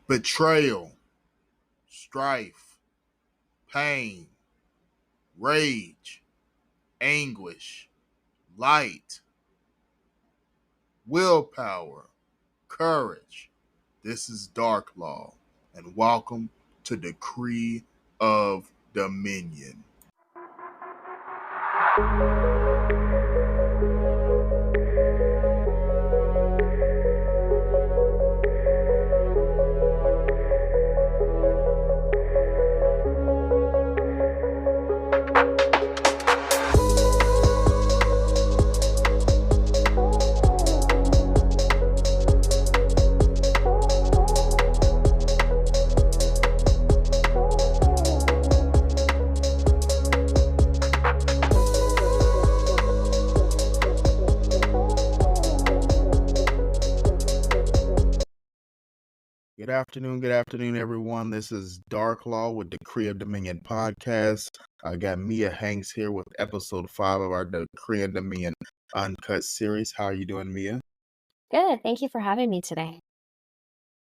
betrayal, strife, pain, rage, anguish, light, willpower, courage. This is Dark Law, and welcome to Decree of Dominion. Good afternoon, everyone. This is Dark Law with Decree of Dominion podcast. I got Mia Hanks here with episode 5 of our Decree of Dominion Uncut series. How are you doing, Mia? Good. Thank you for having me today.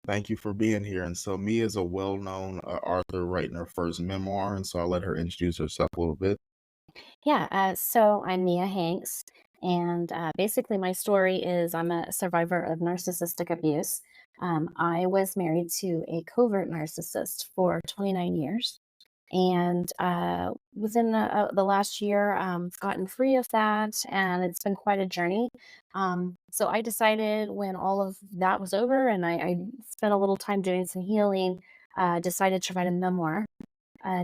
Thank you for being here. And so Mia is a well-known author writing her first memoir, and so I'll let her introduce herself a little bit. So I'm Mia Hanks, and basically my story is I'm a survivor of narcissistic abuse. I was married to a covert narcissist for 29 years, and within the last year, gotten free of that, and it's been quite a journey. So I decided when all of that was over, and I spent a little time doing some healing, decided to write a memoir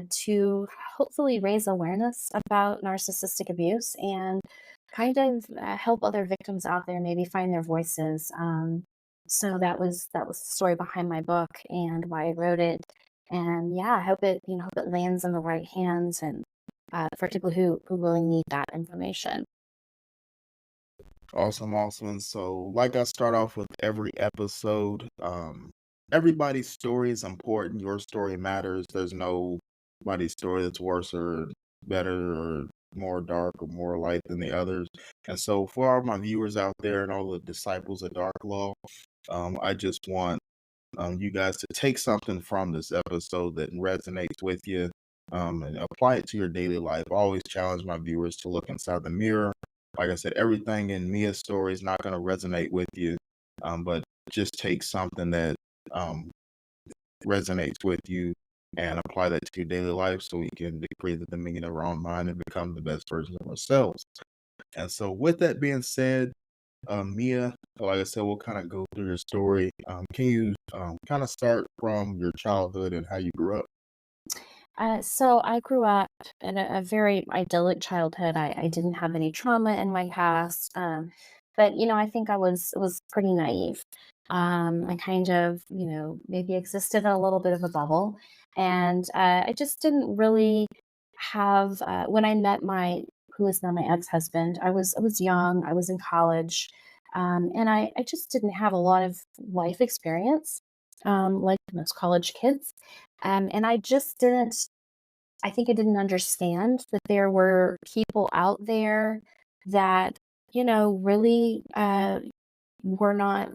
to hopefully raise awareness about narcissistic abuse and kind of help other victims out there maybe find their voices. So that was the story behind my book and why I wrote it. And yeah, I hope it lands in the right hands and for people who really need that information. Awesome. And so, like I start off with every episode, everybody's story is important. Your story matters. There's nobody's story that's worse or better or more dark or more light than the others. And so, for all my viewers out there and all the disciples of Dark Law, I just want you guys to take something from this episode that resonates with you and apply it to your daily life. I always challenge my viewers to look inside the mirror. Like I said, everything in Mia's story is not going to resonate with you, but just take something that um, resonates with you and apply that to your daily life so we can decree the dominion of our own mind and become the best version of ourselves. And so, with that being said, Mia, like I said, we'll kind of go through your story. Can you kind of start from your childhood and how you grew up? So I grew up in a very idyllic childhood. I didn't have any trauma in my past, but I think I was pretty naive. I kind of maybe existed in a little bit of a bubble, and I just didn't really have. When I met my who is now my ex-husband, I was young. I was in college, and I just didn't have a lot of life experience, like most college kids. And I just didn't I think I didn't understand that there were people out there that, really were not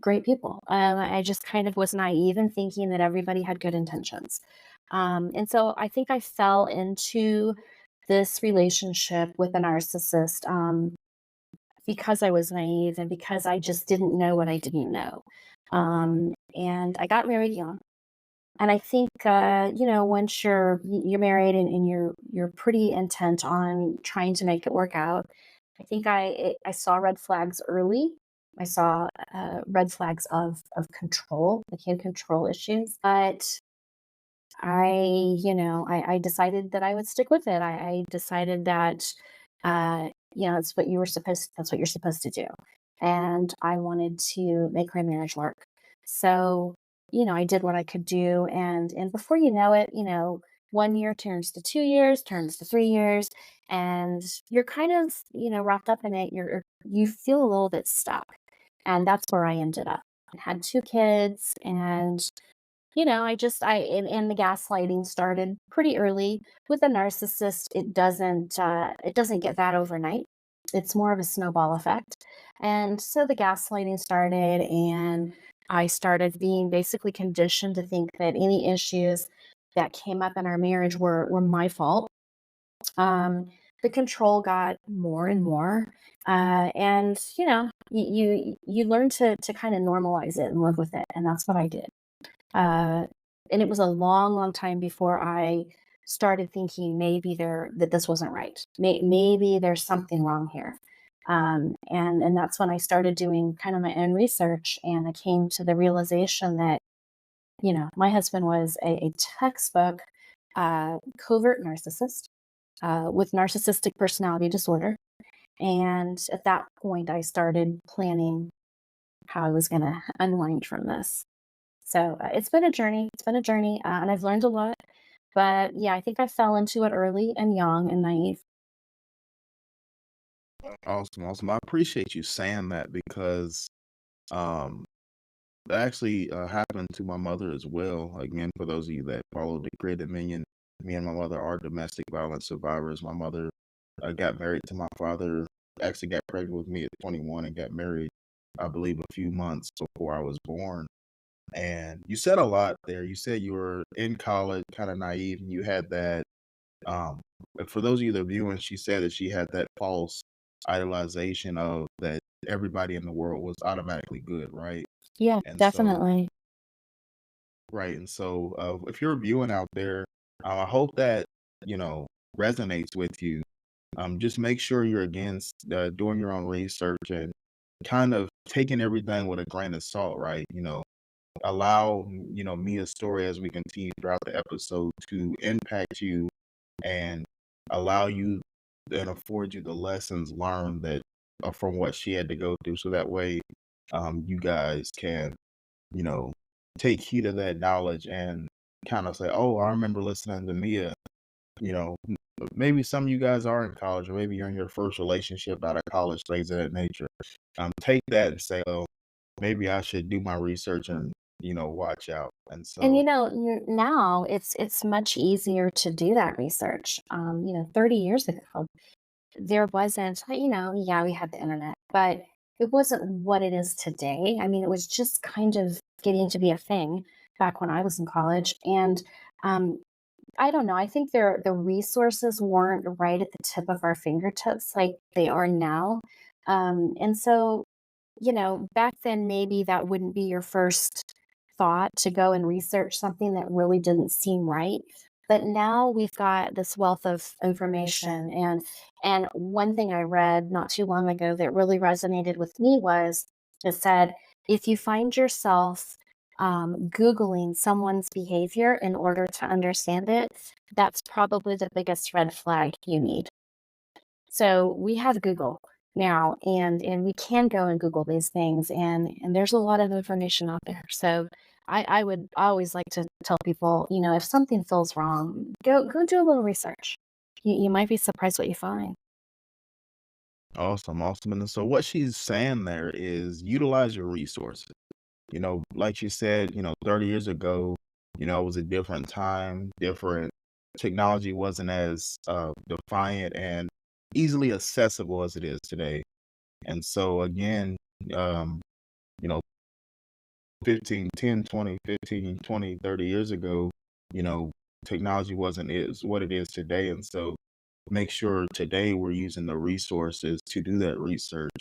great people. I just kind of was naive in thinking that everybody had good intentions. And so I think I fell into this relationship with a narcissist because I was naive and because I just didn't know what I didn't know. And I got married young. And I think, once you're married and you're pretty intent on trying to make it work out, I think I saw red flags early. I saw red flags of control, like he had control issues. But I decided that I would stick with it. I decided that, that's what you're supposed to do. And I wanted to make my marriage work. So, I did what I could do. And before you know it, 1 year turns to 2 years, turns to 3 years, and you're kind of, wrapped up in it. You feel a little bit stuck. And that's where I ended up. I had 2 kids and and the gaslighting started pretty early. With a narcissist, it doesn't get that overnight. It's more of a snowball effect. And so the gaslighting started, and I started being basically conditioned to think that any issues that came up in our marriage were my fault. Um, the control got more and more, and you learn to kind of normalize it and live with it, and that's what I did. Uh, and it was a long, long time before I started thinking maybe that this wasn't right. Maybe there's something wrong here. And that's when I started doing kind of my own research, and I came to the realization that my husband was a textbook covert narcissist with narcissistic personality disorder. And at that point, I started planning how I was going to unwind from this. So it's been a journey. It's been a journey, and I've learned a lot. But yeah, I think I fell into it early and young and naive. Awesome, awesome. I appreciate you saying that because um that actually happened to my mother as well. Again, for those of you that follow the Grid Dominion, me and my mother are domestic violence survivors. My mother got married to my father, actually got pregnant with me at 21 and got married, I believe, a few months before I was born. And you said a lot there. You said you were in college, kind of naive, and you had that. Um, but for those of you that are viewing, she said that she had that false idolization of that everybody in the world was automatically good, right? Yeah, And so, definitely. right. And so, if you're viewing out there, I hope that, you know, resonates with you. Just make sure you're against doing your own research and kind of taking everything with a grain of salt, right? Allow, Mia's story as we continue throughout the episode to impact you and allow you and afford you the lessons learned that from what she had to go through. So that way, you guys can, you know, take heed of that knowledge and kind of say, oh, I remember listening to Mia. You know, maybe some of you guys are in college, or maybe you're in your first relationship out of college, things of that nature. Take that and say, oh, maybe I should do my research and, watch out. And And so, now it's much easier to do that research. 30 years ago, there wasn't, yeah, we had the internet, but it wasn't what it is today. I mean, it was just kind of getting to be a thing back when I was in college. And um, I don't know. I think the resources weren't right at the tip of our fingertips like they are now. And so, back then maybe that wouldn't be your first thought to go and research something that really didn't seem right. But now we've got this wealth of information, and one thing I read not too long ago that really resonated with me was it said if you find yourself Googling someone's behavior in order to understand it, that's probably the biggest red flag you need. So we have Google now, and we can go and Google these things, and there's a lot of information out there. So I would always like to tell people, if something feels wrong, go do a little research. You might be surprised what you find. awesome, awesome. And so, what she's saying there is utilize your resources. Like you said, 30 years ago, it was a different time, different technology wasn't as defiant and easily accessible as it is today. And so again, um, you know, 15, 10, 20, 15, 20, 30 years ago, you know, technology wasn't is what it is today. And so make sure today we're using the resources to do that research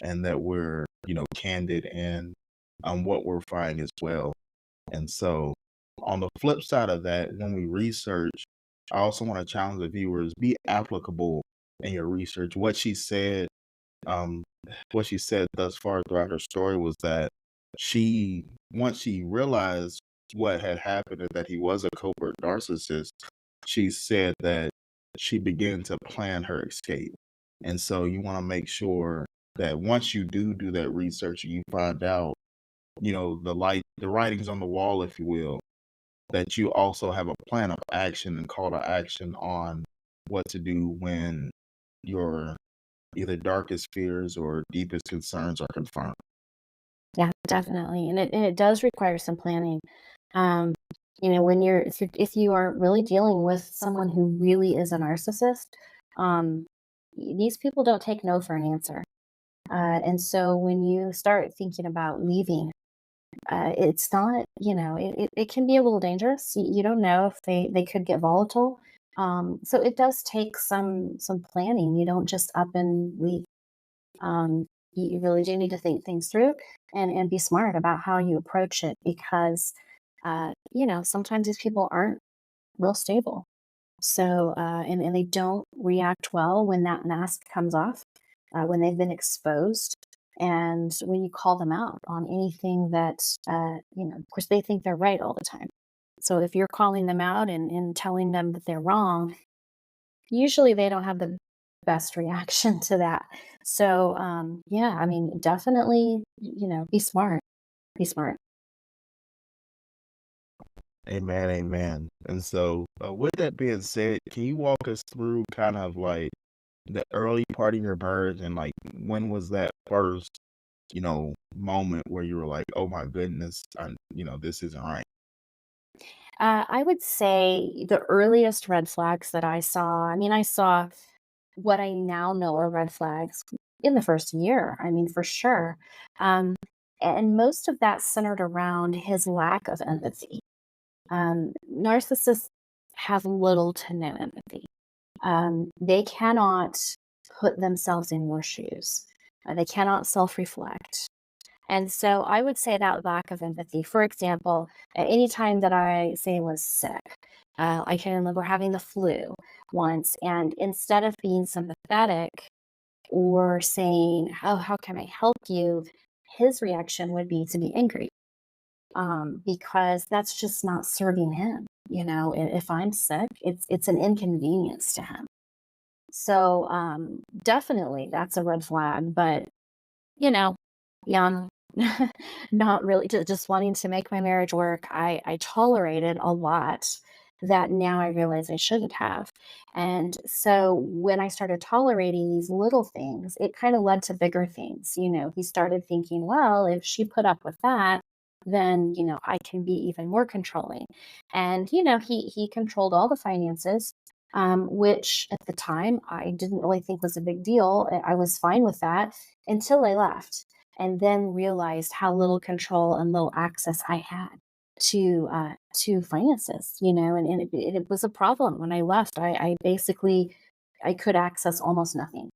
and that we're, candid in what we're finding as well. And so, on the flip side of that, when we research, I also want to challenge the viewers be applicable in your research. Um, what she said thus far throughout her story was that once she realized what had happened and that he was a covert narcissist, she said that she began to plan her escape. And so, you want to make sure that once you do that research and you find out, the writings on the wall, if you will, that you also have a plan of action and call to action on what to do when your either darkest fears or deepest concerns are confirmed. Yeah, definitely, and it does require some planning. Um, when if you are really dealing with someone who really is a narcissist, these people don't take no for an answer. And so when you start thinking about leaving, it's not, it can be a little dangerous. You don't know if they could get volatile. So it does take some planning. You don't just up and leave. You really do need to think things through and be smart about how you approach it because, sometimes these people aren't real stable. So, and they don't react well when that mask comes off, when they've been exposed. And when you call them out on anything that, of course, they think they're right all the time. So if you're calling them out and telling them that they're wrong, usually they don't have the best reaction to that. So, yeah, I mean, definitely, be smart. Be smart. Amen, amen. And so, with that being said, can you walk us through kind of like the early part of your marriage and like when was that first, moment where you were like, oh my goodness, this isn't right? I would say the earliest red flags that I saw, I mean, I saw what I now know are red flags in the first year. I mean, for sure. Um, and most of that centered around his lack of empathy. Narcissists have little to no empathy. They cannot put themselves in your shoes. They cannot self reflect. And so I would say that lack of empathy. For example, any time that I say was sick, I can remember having the flu once, and instead of being sympathetic or saying, "Oh, how can I help you?" his reaction would be to be angry, because that's just not serving him. If I'm sick, it's an inconvenience to him. So definitely that's a red flag. But you know, young, not really just wanting to make my marriage work. I tolerated a lot that now I realize I shouldn't have. And so when I started tolerating these little things, it kind of led to bigger things. He started thinking, well, if she put up with that, then, I can be even more controlling. And, he controlled all the finances. Which at the time I didn't really think was a big deal. I was fine with that until I left and then realized how little control and little access I had to finances, and it was a problem when I left. I basically I could access almost nothing.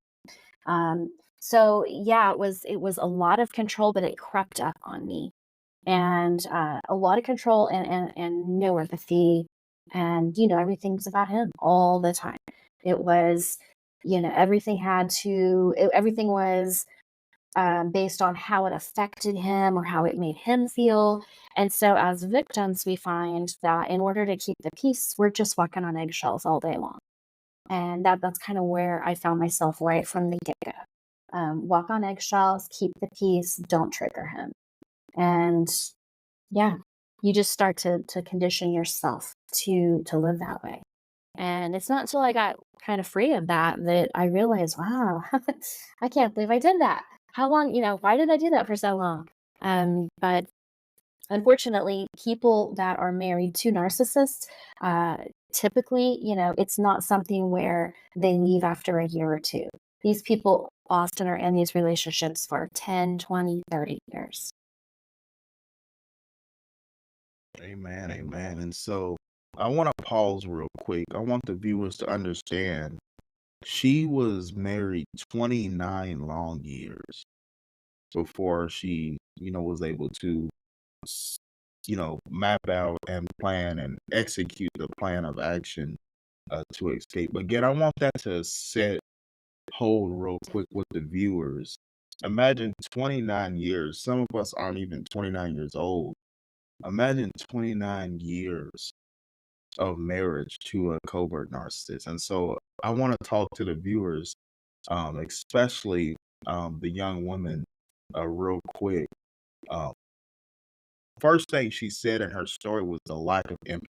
So yeah, it was a lot of control, but it crept up on me, and a lot of control and no empathy, and everything was about him all the time. It was, everything was based on how it affected him or how it made him feel. And so, as victims, we find that in order to keep the peace, we're just walking on eggshells all day long. And that's kind of where I found myself right from the get go. Walk on eggshells, keep the peace, don't trigger him. And yeah, you just start to condition yourself to live that way. And it's not until I got kind of free of that I realized, wow, I can't believe I did that. How long, why did I do that for so long? But unfortunately, people that are married to narcissists, uh, typically, it's not something where they leave after a year or two. These people often are in these relationships for 10, 20, 30 years. Amen, amen. And so I want to pause real quick. I want the viewers to understand she was married 29 long years before she, was able to, s- map out and plan and execute the plan of action to escape. Again, I want that to set hold real quick with the viewers. Imagine 29 years. Some of us aren't even 29 years old. Imagine 29 years of marriage to a covert narcissist. And so I want to talk to the viewers, especially the young woman, real quick. Um, First thing she said in her story was the lack of empathy.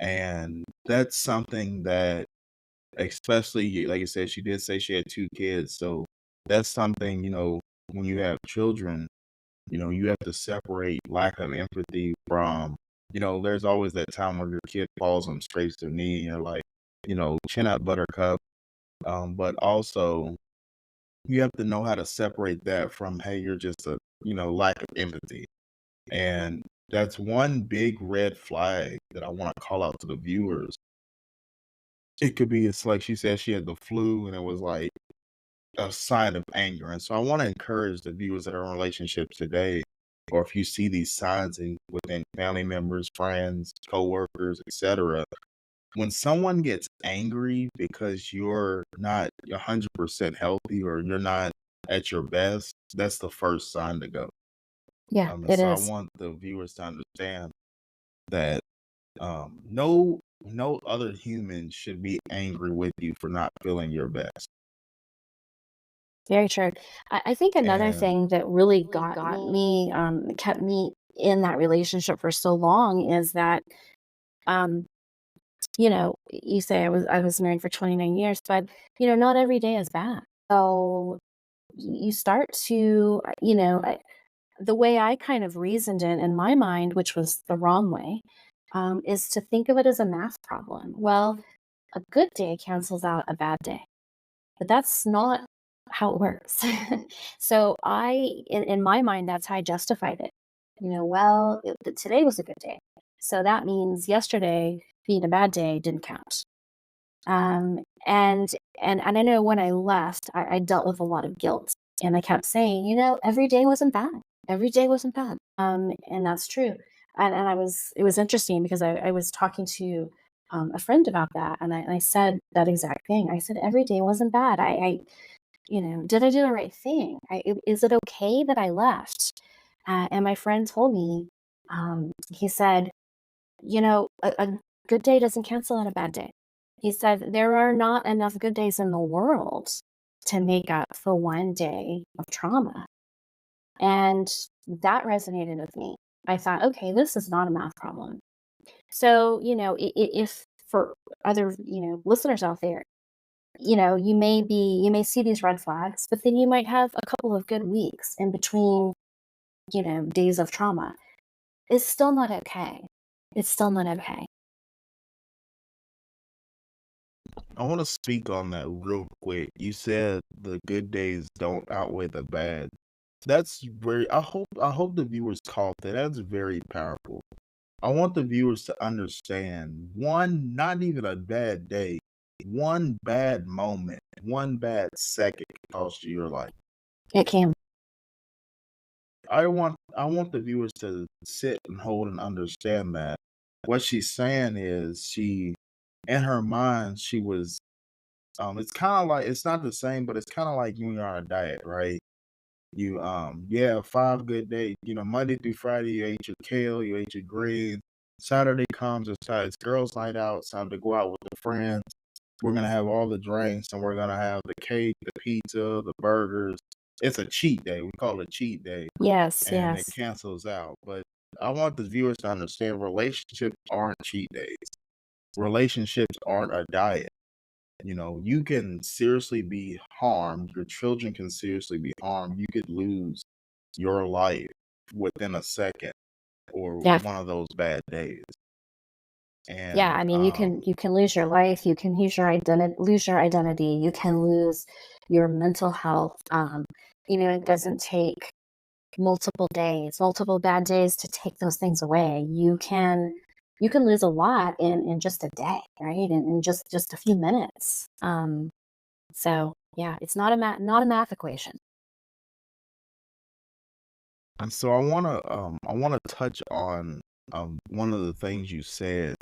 And that's something that, especially, like I said, she did say she had two kids. So that's something, when you have children, you have to separate lack of empathy from, there's always that time where your kid falls and scrapes their knee and you're like, chin up, buttercup. But also, you have to know how to separate that from, hey, you're just a, lack of empathy. And that's one big red flag that I want to call out to the viewers. It could be it's like she said she had the flu and it was like a sign of anger. And so I want to encourage the viewers that are in relationships today, or if you see these signs within family members, friends, coworkers, etc. When someone gets angry because you're not 100% healthy or you're not at your best, that's the first sign to go. Yeah, And it so I is. want the viewers to understand that no other human should be angry with you for not feeling your best. Very true. I think another And thing that really got me, kept me in that relationship for so long is that, um, you say I was married for 29 years, but not every day is bad. So you start to, the way I kind of reasoned it in my mind, which was the wrong way, is to think of it as a math problem. Well, a good day cancels out a bad day. But that's not how it works. So in my mind, that's how I justified it. Well, today was a good day. So that means yesterday being a bad day didn't count. Um, and I know when I left, I dealt with a lot of guilt, and I kept saying, every day wasn't bad. Every day wasn't bad. And that's true. And it was interesting because I was talking to a friend about that, and I said that exact thing. I said every day wasn't bad. Did I do the right thing? Is it okay that I left? And my friend told me, he said, a good day doesn't cancel out a bad day. He said, there are not enough good days in the world to make up for one day of trauma. And that resonated with me. I thought, okay, this is not a math problem. So, if for other, listeners out there, you may see these red flags, but then you might have a couple of good weeks in between, days of trauma. It's still not okay. It's still not okay. I want to speak on that real quick. You said the good days don't outweigh the bad. That's very I hope the viewers caught that. That's very powerful. I want the viewers to understand one, not even a bad day, one bad moment, one bad second can cost you your life. It can. I want the viewers to sit and hold and understand that. What she's saying is in her mind she was it's kind of like it's not the same, but it's kind of like when you're on a diet, right? You have 5 good days, Monday through Friday you ate your kale, you ate your greens. Saturday comes, it's girls' night out, it's time to go out with the friends. We're gonna have all the drinks and we're gonna have the cake, the pizza, the burgers. It's a cheat day. We call it cheat day Yes, and it yes. cancels out. But I want the viewers to understand relationships aren't cheat days. Relationships aren't a diet. You can seriously be harmed. Your children can seriously be harmed. You could lose your life within a second or Yeah. one of those bad days. Yeah, And I mean, you can lose your life, you can lose your identity, you can lose your mental health. It doesn't take multiple days, multiple bad days to take those things away. You can lose a lot in just a day, right? In just a few minutes. So yeah, it's not a math equation. so I wanna touch on one of the things you said.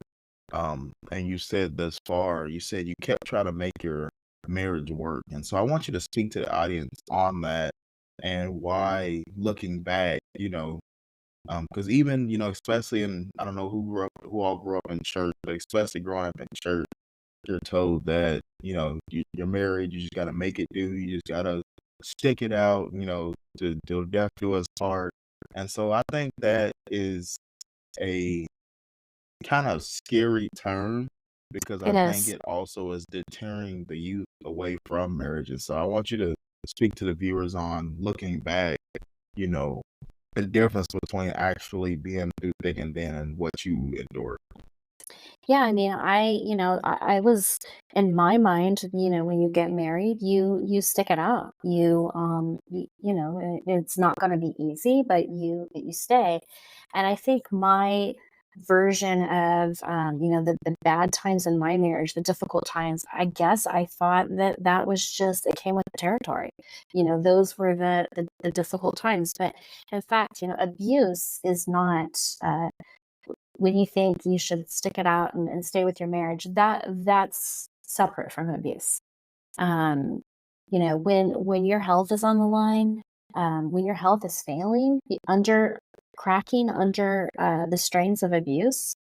And you said thus far, you said you kept trying to make your marriage work. And so I want you to speak to the audience on that and why looking back, because even, especially I don't know who all grew up in church, but especially growing up in church, you're told that, you're married, you just got to make it do, you just got to stick it out, till death do us part. And so I think that is a kind of scary term because It I think is. it also is deterring the youth away from marriages. So I want you to speak to the viewers on looking back, you know, the difference between actually being through thick and thin and what you endured. Yeah, I mean, I was in my mind, when you get married, you stick it out. It's not going to be easy, but you stay. And I think my version of the bad times in my marriage, the difficult times, I guess I thought that that was just it came with the territory. Those were the difficult times. But in fact, abuse is not when you think you should stick it out and stay with your marriage, that's separate from abuse. Um, when your health is on the line, when your health is failing, under cracking under the strains of abuse,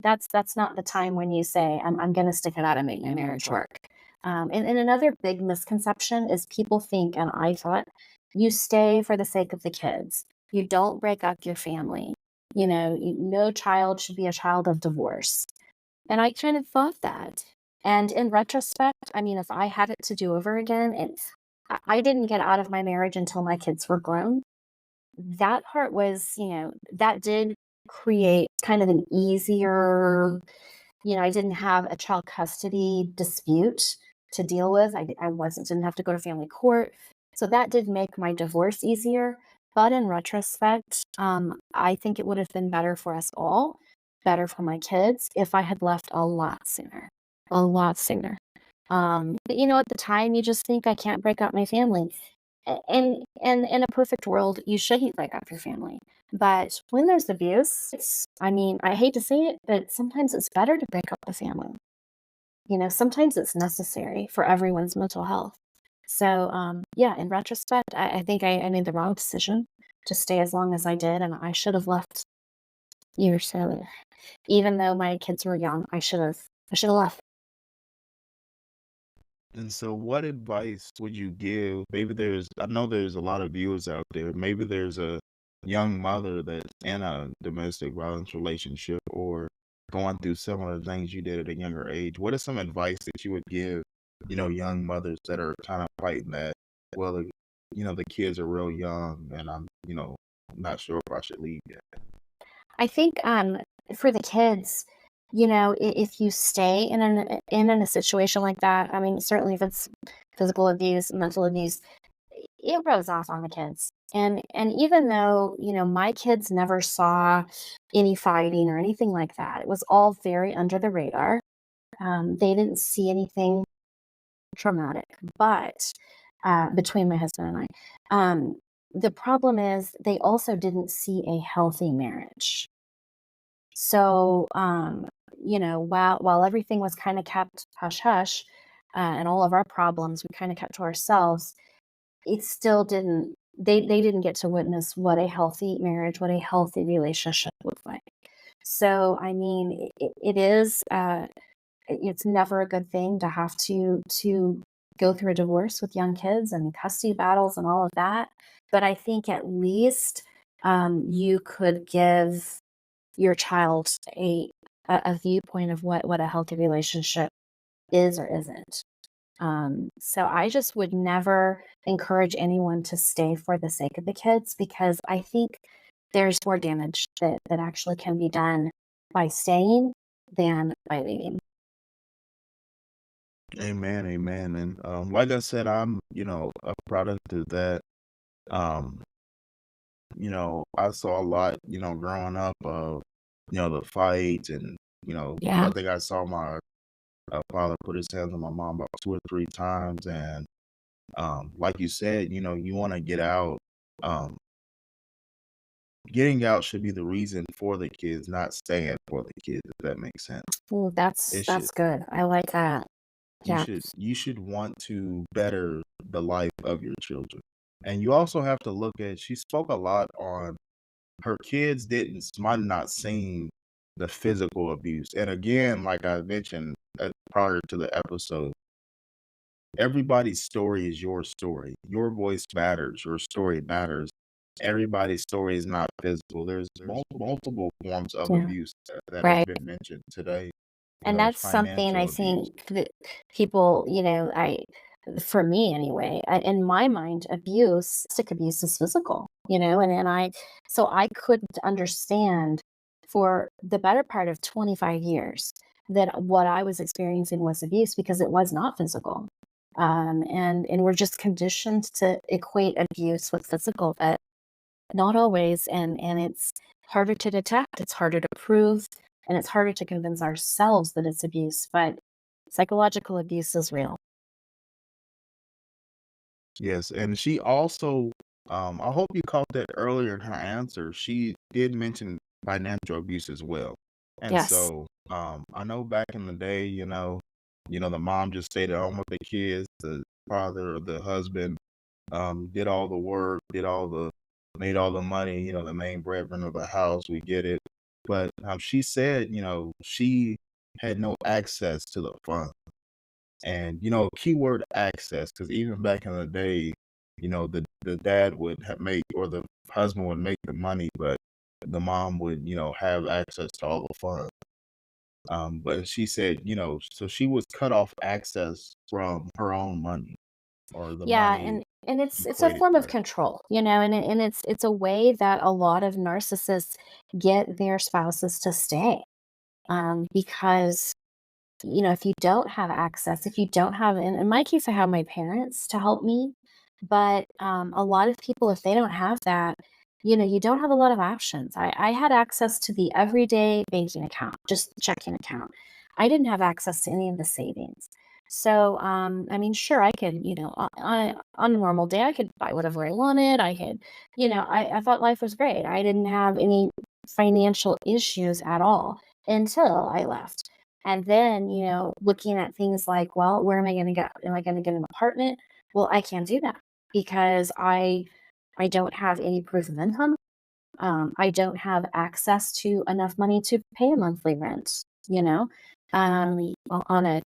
that's not the time when you say, I'm going to stick it out and make my marriage work. And another big misconception is people think, and I thought, you stay for the sake of the kids. You don't break up your family. No child should be a child of divorce. And I kind of thought that. And in retrospect, I mean, if I had it to do over again, and I didn't get out of my marriage until my kids were grown, that part was, that did create kind of an easier, I didn't have a child custody dispute to deal with. I didn't have to go to family court. So that did make my divorce easier. But in retrospect, I think it would have been better for us all, better for my kids, if I had left a lot sooner. But at the time, you just think I can't break up my family. And in a perfect world, you shouldn't break up your family. But when there's abuse, I mean, I hate to say it, but sometimes it's better to break up the family. Sometimes it's necessary for everyone's mental health. So, yeah, in retrospect, I think I made the wrong decision to stay as long as I did, and I should have left years earlier. Even though my kids were young, I should have left. And so what advice would you give? Maybe I know there's a lot of viewers out there. Maybe there's a young mother that's in a domestic violence relationship or going through similar things you did at a younger age. What is some advice that you would give, young mothers that are kind of fighting that? Well, the kids are real young and I'm, not sure if I should leave yet. I think, for the kids, if you stay in a situation like that, I mean, certainly if it's physical abuse, mental abuse, it rubs off on the kids. And even though, my kids never saw any fighting or anything like that, it was all very under the radar. They didn't see anything traumatic, but between my husband and I, the problem is they also didn't see a healthy marriage. So, while everything was kind of kept hush hush, and all of our problems we kind of kept to ourselves, it still didn't. They didn't get to witness what a healthy marriage, what a healthy relationship looked like. So, I mean, it is. It's never a good thing to have to go through a divorce with young kids and custody battles and all of that. But I think at least you could give your child a viewpoint of what a healthy relationship is or isn't. So I just would never encourage anyone to stay for the sake of the kids because I think there's more damage that actually can be done by staying than by leaving. Amen, amen. And like I said, I'm, a product of that. Um, I saw a lot, growing up of, the fights and, I Yeah. think I saw my father put his hands on my mom about 2 or 3 times. And like you said, you want to get out. Um, Getting out should be the reason for the kids, not staying for the kids, if that makes sense. Ooh, that's It should. that's good. I like that. You Yeah. should you should want to better the life of your children. And you also have to look at she spoke a lot on her kids didn't might have not seen the physical abuse. And again, like I mentioned prior to the episode, everybody's story is your story. Your voice matters. Your story matters. Everybody's story is not physical. There's multiple forms of Yeah. abuse that has Right. been mentioned today. And that's something I Financial abuse. think that people, for me anyway, in my mind, domestic abuse is physical, so I couldn't understand for the better part of 25 years that what I was experiencing was abuse because it was not physical. And we're just conditioned to equate abuse with physical, but not always. And it's harder to detect, it's harder to prove, and it's harder to convince ourselves that it's abuse. But psychological abuse is real. Yes, and she also, I hope you caught that earlier in her answer. She did mention financial abuse as well. And Yes. so, I know back in the day, the mom just stayed at home with the kids, the father or the husband, did all the work, made all the money, the main breadwinner of the house. We get it. But she said, she had no access to the fund. And, keyword access, because even back in the day, the dad would have make or the husband would make the money, but the mom would, have access to all the funds. But she said, so she was cut off access from her own money or the Yeah, money and it's a equated form to of her. control, and it's a way that a lot of narcissists get their spouses to stay. Because if you don't have access, if you don't have, in my case, I have my parents to help me, but a lot of people, if they don't have that, you don't have a lot of options. I had access to the everyday banking account, just the checking account. I didn't have access to any of the savings. So, I mean, sure, I could, on a normal day, I could buy whatever I wanted. I could, I thought life was great. I didn't have any financial issues at all until I left. And then, looking at things like, well, where am I going to get? Am I going to get an apartment? Well, I can't do that because I don't have any proof of income. I don't have access to enough money to pay a monthly rent, on a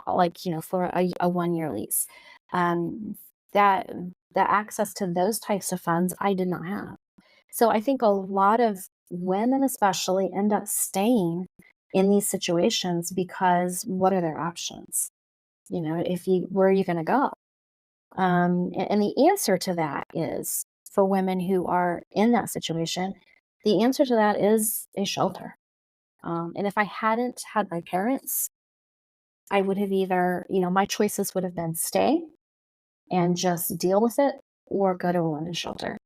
like, for a 1 year lease. Um, that the access to those types of funds I did not have. So I think a lot of women especially end up staying in these situations because what are their options? If you where are you going to go? And the answer to that is for women who are in that situation, the answer to that is a shelter. And if I hadn't had my parents, I would have either, my choices would have been stay and just deal with it or go to a women's shelter.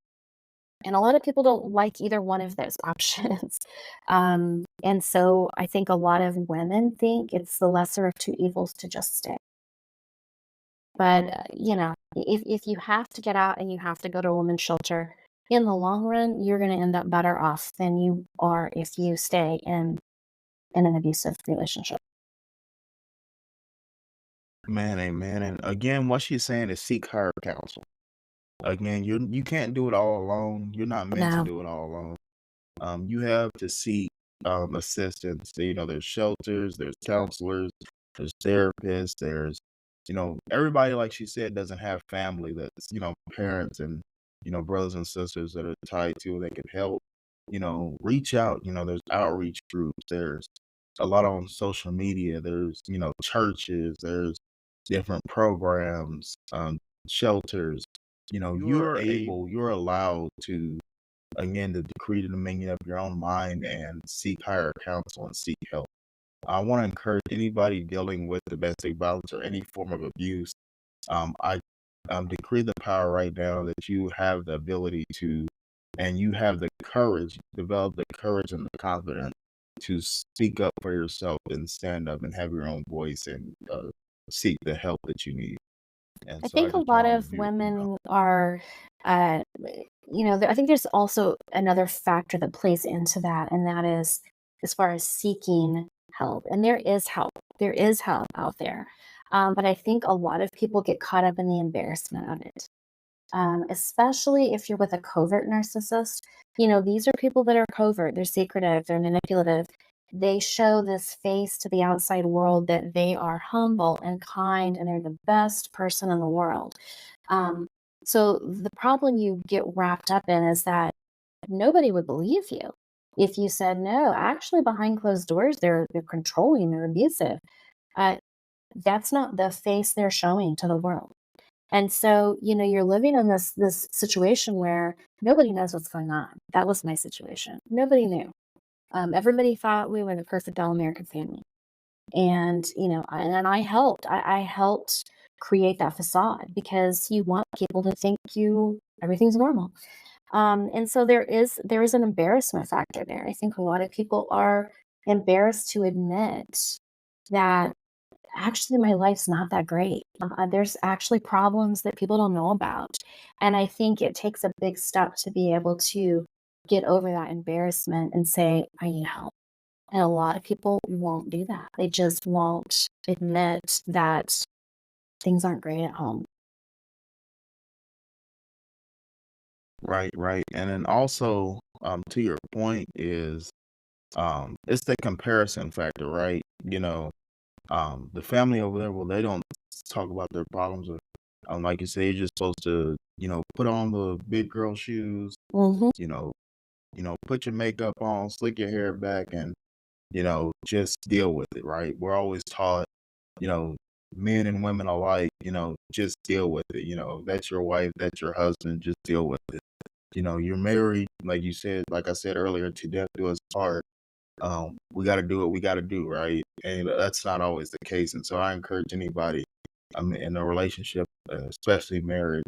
And a lot of people don't like either one of those options. And so I think a lot of women think it's the lesser of two evils to just stay. But, if you have to get out and you have to go to a women's shelter, in the long run, you're going to end up better off than you are if you stay in an abusive relationship. Man, amen. And again, what she's saying is seek higher counsel. Again, you can't do it all alone. You're not meant to No, do it all alone. You have to seek assistance. There's shelters, there's counselors, there's therapists, there's everybody, like she said, doesn't have family that's parents and brothers and sisters that are tied to that can help. Reach out. There's outreach groups. There's a lot on social media. There's churches. There's different programs, shelters. You're allowed to, again, to decree the dominion of your own mind and seek higher counsel and seek help. I want to encourage anybody dealing with domestic violence or any form of abuse. I decree the power right now that you have the ability to, and you have the courage, develop the courage and the confidence to speak up for yourself and stand up and have your own voice and seek the help that you need. And I so I think a just lot want to of hear, women are, uh, I think there's also another factor that plays into that, and that is as far as seeking help. And there is help. There is help out there. But I think a lot of people get caught up in the embarrassment of it, especially if you're with a covert narcissist. These are people that are covert, they're secretive, they're manipulative. They show this face to the outside world that they are humble and kind and they're the best person in the world. Um, so the problem you get wrapped up in is that nobody would believe you if you said no. Actually, behind closed doors, they're controlling, they're abusive. Uh, that's not the face they're showing to the world. And so, you're living in this situation where nobody knows what's going on. That was my situation. Nobody knew. Everybody thought we were the perfect all-American family. And, and I helped create that facade because you want people to think everything's normal. And so there is an embarrassment factor there. I think a lot of people are embarrassed to admit that actually my life's not that great. There's actually problems that people don't know about. And I think it takes a big step to be able to get over that embarrassment and say, I need help. And a lot of people won't do that. They just won't admit that things aren't great at home. Right, right. And then also, to your point is, it's the comparison factor, right? The family over there, well, they don't talk about their problems. Or, like you say, you're just supposed to, put on the big girl shoes, Hmm. you know, put your makeup on, slick your hair back, and just deal with it, right? We're always taught, you know, men and women alike, just deal with it. That's your wife, that's your husband, just deal with it. You're married, like you said, like I said earlier, to death do us part. We got to do what we got to do, right? And that's not always the case. And so I encourage anybody, in a relationship, especially marriage,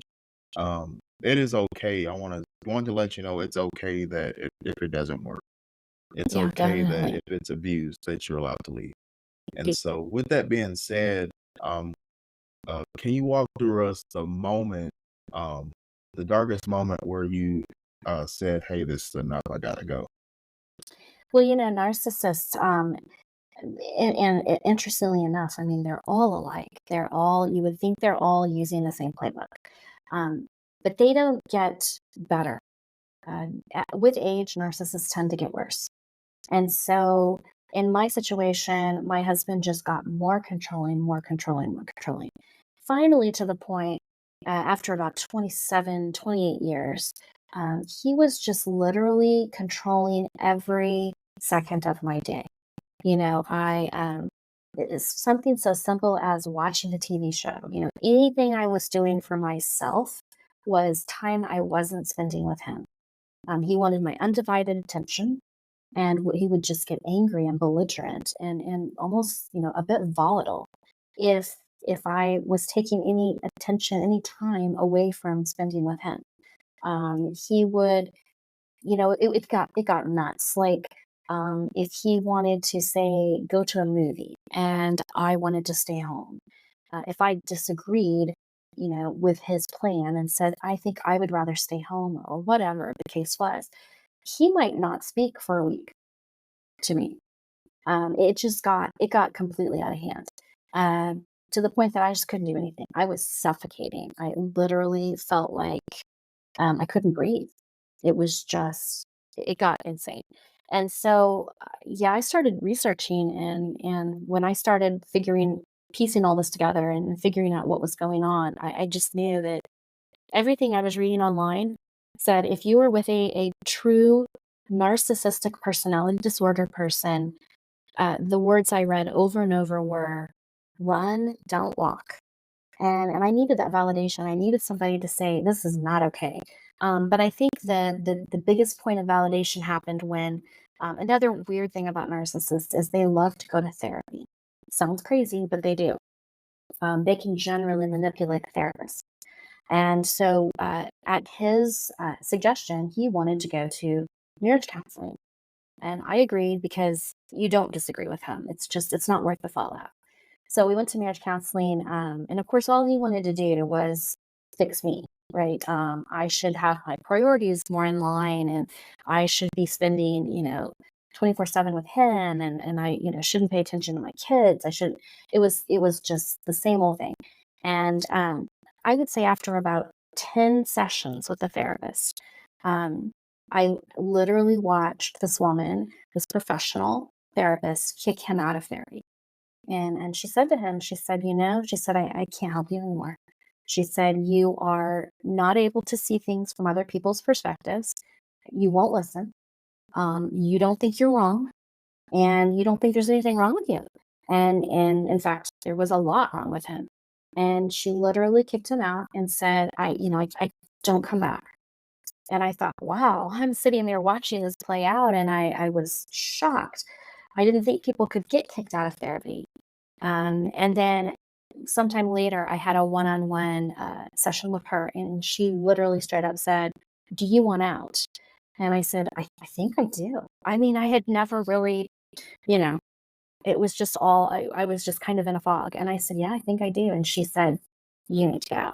it is okay. Want to let you know it's okay that if it doesn't work, it's Yeah, okay that definitely. if it's abused, that you're allowed to leave. And Do- so, with that being said, um, can you walk through us um, the darkest moment where you said, "Hey, this is enough. I gotta go." Well, narcissists, and interestingly enough, I mean, they're all alike. You would think they're all using the same playbook. Um, but they don't get better. With age, narcissists tend to get worse. And so in my situation, my husband just got more controlling, more controlling, more controlling. Finally, to the point, after about 27, 28 years, he was just literally controlling every second of my day. It's something so simple as watching a TV show. Anything I was doing for myself was time I wasn't spending with him. He wanted my undivided attention, and he would just get angry and belligerent and almost a bit volatile if I was taking any attention, any time away from spending with him. He would, it got nuts. Like, if he wanted to say go to a movie and I wanted to stay home, if I disagreed, with his plan and said I think I would rather stay home or whatever the case was, he might not speak for a week to me. It got completely out of hand, to the point that I just couldn't do anything. I was suffocating. I literally felt like I couldn't breathe. It was just it got insane. And so, yeah, I started researching, and when I started piecing all this together and figuring out what was going on, I just knew that everything I was reading online said if you were with a true narcissistic personality disorder person, the words I read over and over were run, don't walk. And I needed that validation. I needed somebody to say, this is not okay. But I think the biggest point of validation happened when another weird thing about narcissists is they love to go to therapy. Sounds crazy, but they do. They can generally manipulate the therapist. And so, at his suggestion, he wanted to go to marriage counseling. And I agreed because you don't disagree with him. It's not worth the fallout. So we went to marriage counseling. And of course, all he wanted to do was fix me, right? I should have my priorities more in line, and I should be spending, 24/7 with him, and I, shouldn't pay attention to my kids. It was just the same old thing. And I would say after about 10 sessions with the therapist, um, I literally watched this woman, this professional therapist, kick him out of therapy. And she said to him, she said, she said, I can't help you anymore. She said, you are not able to see things from other people's perspectives. You won't listen. You don't think you're wrong, and you don't think there's anything wrong with you. And in fact, there was a lot wrong with him. And she literally kicked him out and said, I don't come back. And I thought, wow, I'm sitting there watching this play out, and I was shocked. I didn't think people could get kicked out of therapy. And then sometime later, I had a one-on-one session with her, and she literally straight up said, "Do you want out?" And I said, I think I do. I mean, I had never really, you know, it was just all, I was just kind of in a fog. And I said, "Yeah, I think I do." And she said, "You need to go."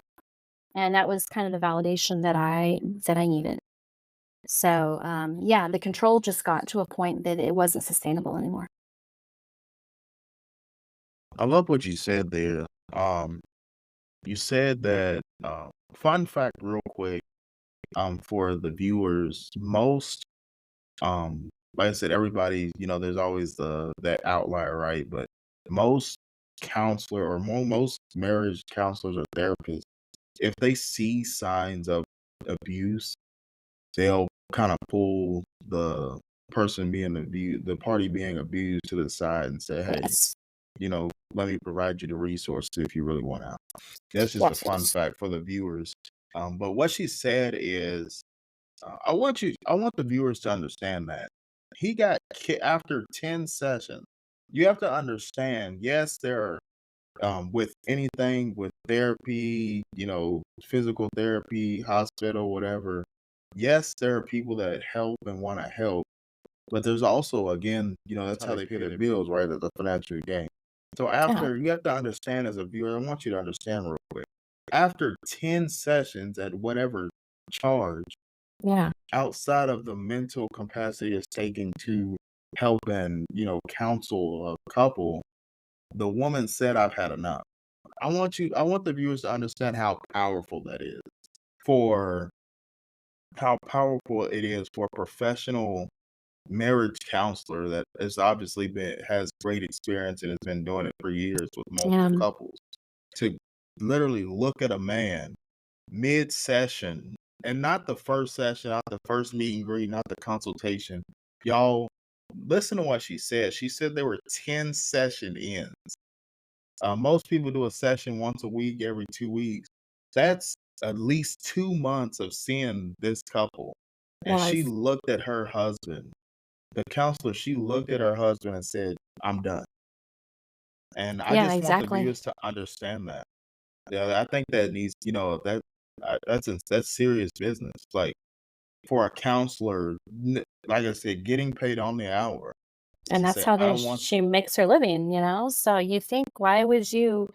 And that was kind of the validation that I needed. So, yeah, the control just got to a point that it wasn't sustainable anymore. I love what you said there. Um, you said that, fun fact real quick, for the viewers, most, like I said, everybody, there's always that outlier, right? But most counselor or most marriage counselors or therapists, if they see signs of abuse, they'll kind of pull the party being abused to the side and say, "Hey, Yes. let me provide you the resources if you really want out." That's just a fun Yes. fact for the viewers. But what she said is, I want the viewers to understand that he got after 10 sessions. You have to understand, yes, there are, with anything with therapy, physical therapy, hospital, whatever. Yes, there are people that help and want to help, but there's also, again, that's how they pay their bills, right? As a financial gain. So Yeah. after, you have to understand as a viewer, I want you to understand real quick. After 10 sessions at whatever charge, Yeah. outside of the mental capacity it's taking to help and, counsel a couple, the woman said, "I've had enough." I want the viewers to understand how powerful that is, for how powerful it is for a professional marriage counselor that has great experience and has been doing it for years with multiple Yeah. couples, to literally look at a man mid-session, and not the first session, not the first meet and greet, not the consultation. Y'all, listen to what she said. She said there were 10 session ends. Most people do a session once a week, every 2 weeks. That's at least 2 months of seeing this couple. And she Was. looked at her husband, the counselor, she looked at her husband and said, "I'm done." And I Yeah, just want the exactly. viewers to understand that. Yeah, I think that needs, that's serious business. Like, for a counselor, like I said, getting paid on the hour And to that's say, how "I they want." she makes her living, you know? So you think, why would you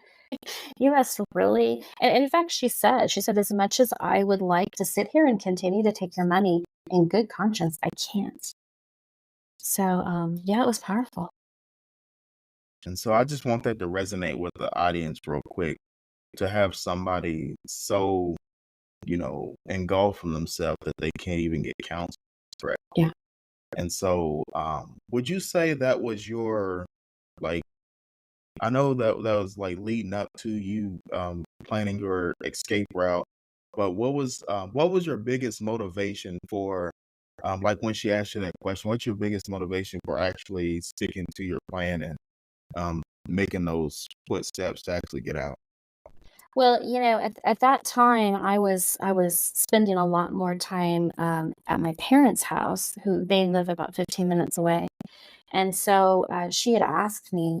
must really, and in fact, she said, "As much as I would like to sit here and continue to take your money in good conscience, I can't." So, yeah, it was powerful. And so I just want that to resonate with the audience real quick, to have somebody so, engulfed in themselves that they can't even get counseled correctly. Yeah. And so, would you say that was your, like, I know that that was like leading up to you, planning your escape route, but what was your biggest motivation for, like, when she asked you that question, what's your biggest motivation for actually sticking to your plan and, making those footsteps to actually get out? Well, at that time, I was spending a lot more time, at my parents' house, who they live about 15 minutes away. And so, she had asked me,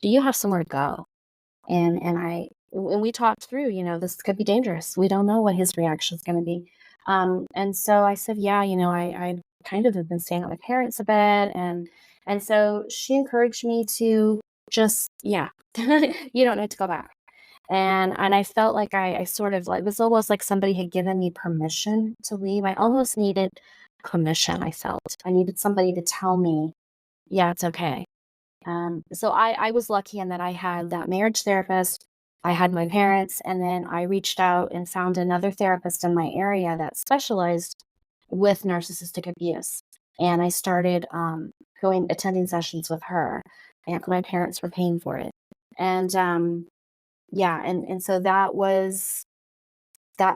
"Do you have somewhere to go?" And we talked through, this could be dangerous. We don't know what his reaction is gonna be. And so I said, "Yeah, I kind of have been staying at my parents a bit," and so she encouraged me to just, yeah, you don't need to go back. And I felt like I sort of like, it was almost like somebody had given me permission to leave. I almost needed permission, I felt. I needed somebody to tell me, "Yeah, it's okay." So I was lucky in that I had that marriage therapist, I had my parents, and then I reached out and found another therapist in my area that specialized with narcissistic abuse. And I started attending sessions with her, and my parents were paying for it. And yeah, and so that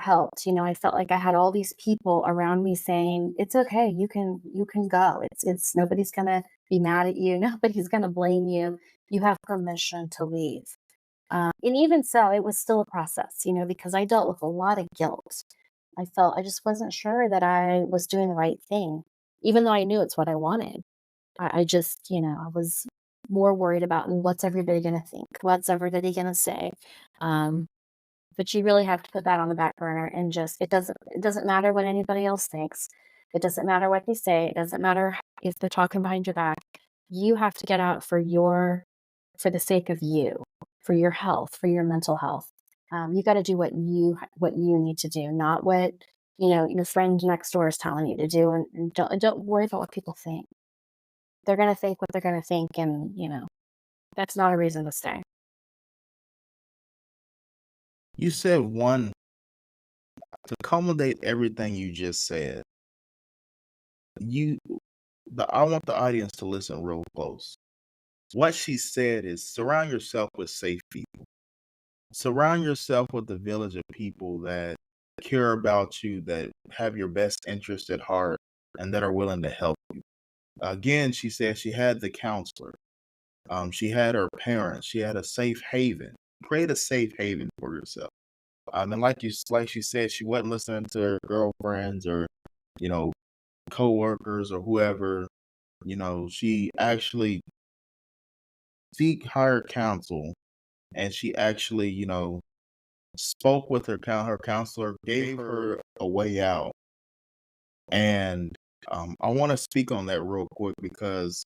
helped. I felt like I had all these people around me saying, "It's okay. You can go. It's nobody's gonna be mad at you. Nobody's gonna blame you. You have permission to leave." And even so, it was still a process, because I dealt with a lot of guilt. I just wasn't sure that I was doing the right thing, even though I knew it's what I wanted. I just, I was more worried about what's everybody gonna think, what's everybody gonna say. Um, but you really have to put that on the back burner and just it doesn't matter what anybody else thinks. It doesn't matter what they say. It doesn't matter if they're talking behind your back. You have to get out for the sake of you, for your health, for your mental health. You got to do what you need to do, not what your friend next door is telling you to do, and don't worry about what people think. They're gonna think what they're gonna think, and that's not a reason to stay. You said one to accommodate everything you just said. You, I want the audience to listen real close. What she said is surround yourself with safe people. Surround yourself with a village of people that care about you, that have your best interest at heart, and that are willing to help you. Again, she said she had the counselor. She had her parents. She had a safe haven. Create a safe haven for yourself. And like she said, she wasn't listening to her girlfriends or, you know, coworkers or whoever. She actually seek higher counsel, and she actually, spoke with her counselor, gave her a way out. And I want to speak on that real quick because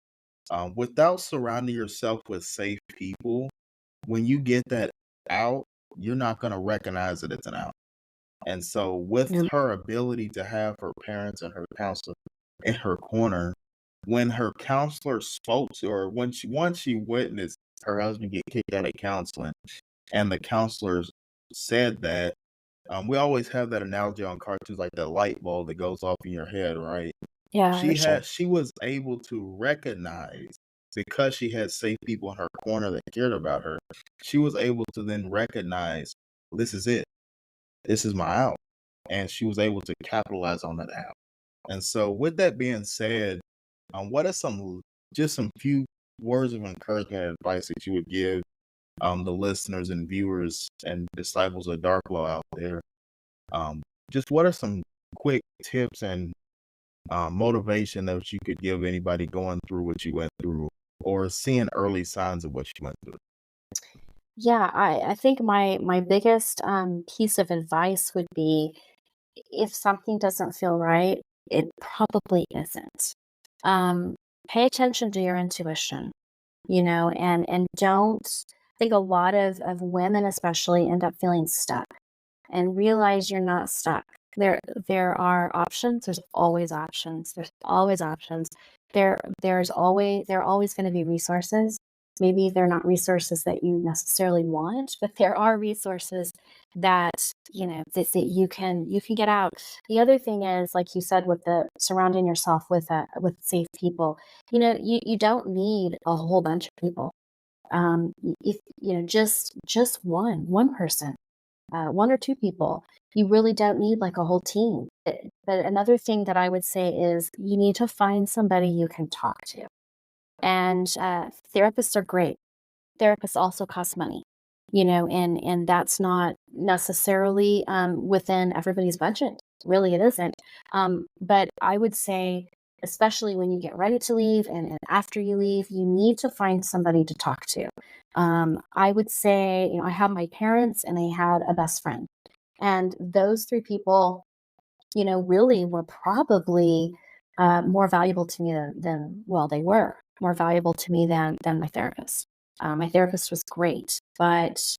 without surrounding yourself with safe people, when you get that out, you're not going to recognize it as an out. And so, with Yeah. her ability to have her parents and her counselor in her corner, when her counselor spoke to her, once she witnessed her husband get kicked out of counseling, and the counselors said that, we always have that analogy on cartoons, like the light bulb that goes off in your head, right? Yeah, for sure. She was able to recognize, because she had safe people in her corner that cared about her. She was able to then recognize, this is it. This is my out. And she was able to capitalize on that out. And so, with that being said, what are some few words of encouragement and advice that you would give the listeners and viewers and disciples of Dark Law out there? Just what are some quick tips and motivation that you could give anybody going through what you went through, or seeing early signs of what you went through? Yeah, I think my biggest piece of advice would be, if something doesn't feel right, it probably isn't. Um, Pay attention to your intuition, and don't. I think a lot of women especially end up feeling stuck, and realize you're not stuck. There are options. There's always options. There's always options. There are always going to be resources. Maybe they're not resources that you necessarily want, but there are resources that that you can get out. The other thing is, like you said, with the surrounding yourself with safe people. You don't need a whole bunch of people. If just one person, one or two people. You really don't need like a whole team. But another thing that I would say is you need to find somebody you can talk to. And therapists are great. Therapists also cost money, and that's not necessarily within everybody's budget. Really, it isn't. But I would say, especially when you get ready to leave and after you leave, you need to find somebody to talk to. I would say, I have my parents and I had a best friend. And those three people, really were probably more valuable to me well, they were more valuable to me than my therapist. My therapist was great, but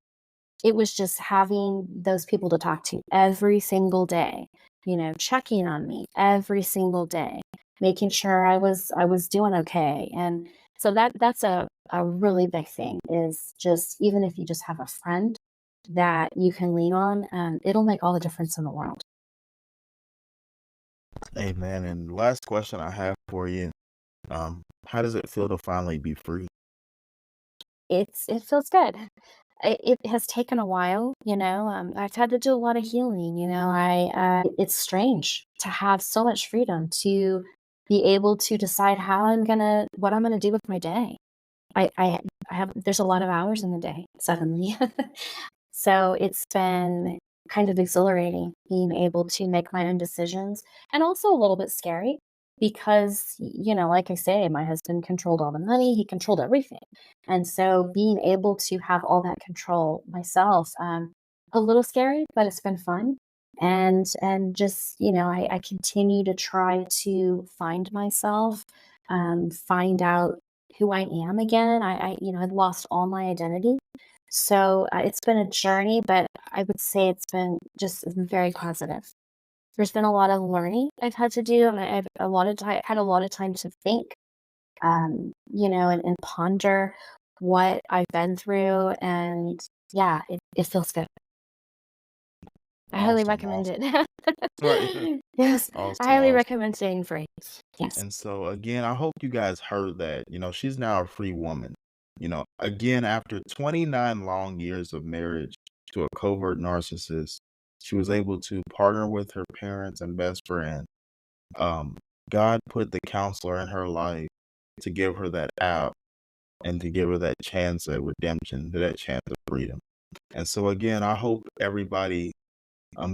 it was just having those people to talk to every single day, checking on me every single day, making sure I was doing okay. And so that's a really big thing, is just even if you just have a friend that you can lean on, it'll make all the difference in the world. Amen. And last question I have for you: how does it feel to finally be free? It feels good. It has taken a while, I've had to do a lot of healing, it's strange to have so much freedom to be able to decide what I'm gonna do with my day. I have there's a lot of hours in the day suddenly. So kind of exhilarating being able to make my own decisions and also a little bit scary because, like I say, my husband controlled all the money, he controlled everything. And so being able to have all that control myself, a little scary, but it's been fun. And just, I continue to try to find myself, find out who I am again. I'd lost all my identity. So it's been a journey, but I would say it's been just very positive. There's been a lot of learning I've had to do, and I've a lot of time had a lot of time to think, and ponder what I've been through, and yeah, it feels good. I highly Awesome, recommend awesome. it. Right. Yes, I Awesome, highly awesome. recommend staying free. Yes. And so again, I hope you guys heard that. She's now a free woman. Again, after 29 long years of marriage to a covert narcissist, she was able to partner with her parents and best friend. Um, God put the counselor in her life to give her that out and to give her that chance at redemption, that chance of freedom. And so again, I hope everybody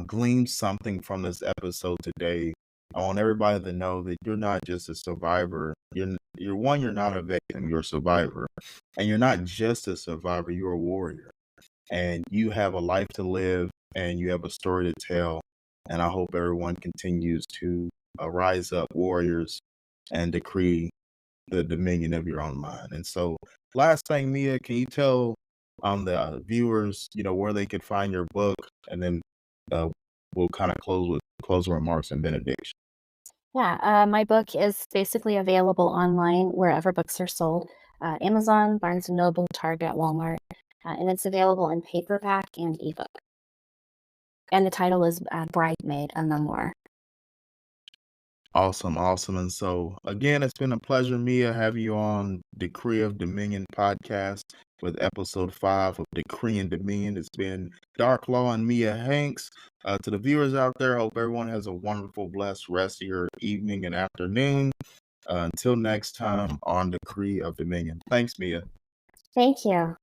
gleaned something from this episode today. I want everybody to know that you're not just a survivor. You're not a victim, you're a survivor. And you're not just a survivor, you're a warrior. And you have a life to live and you have a story to tell. And I hope everyone continues to rise up warriors and decree the dominion of your own mind. And so, last thing, Mia, can you tell the viewers, where they could find your book, and then uh, we'll kind of close with closing remarks and benediction. Yeah, my book is basically available online wherever books are sold, Amazon, Barnes& and Noble, Target, Walmart, and it's available in paperback and ebook. And the title is Bridesmaid, a memoir. Awesome, awesome. And so, again, it's been a pleasure, Mia, having you on Decree of Dominion podcast with episode 5 of Decree and Dominion. It's been Dark Law and Mia Hanks. To the viewers out there, I hope everyone has a wonderful, blessed rest of your evening and afternoon. Until next time on Decree of Dominion. Thanks, Mia. Thank you.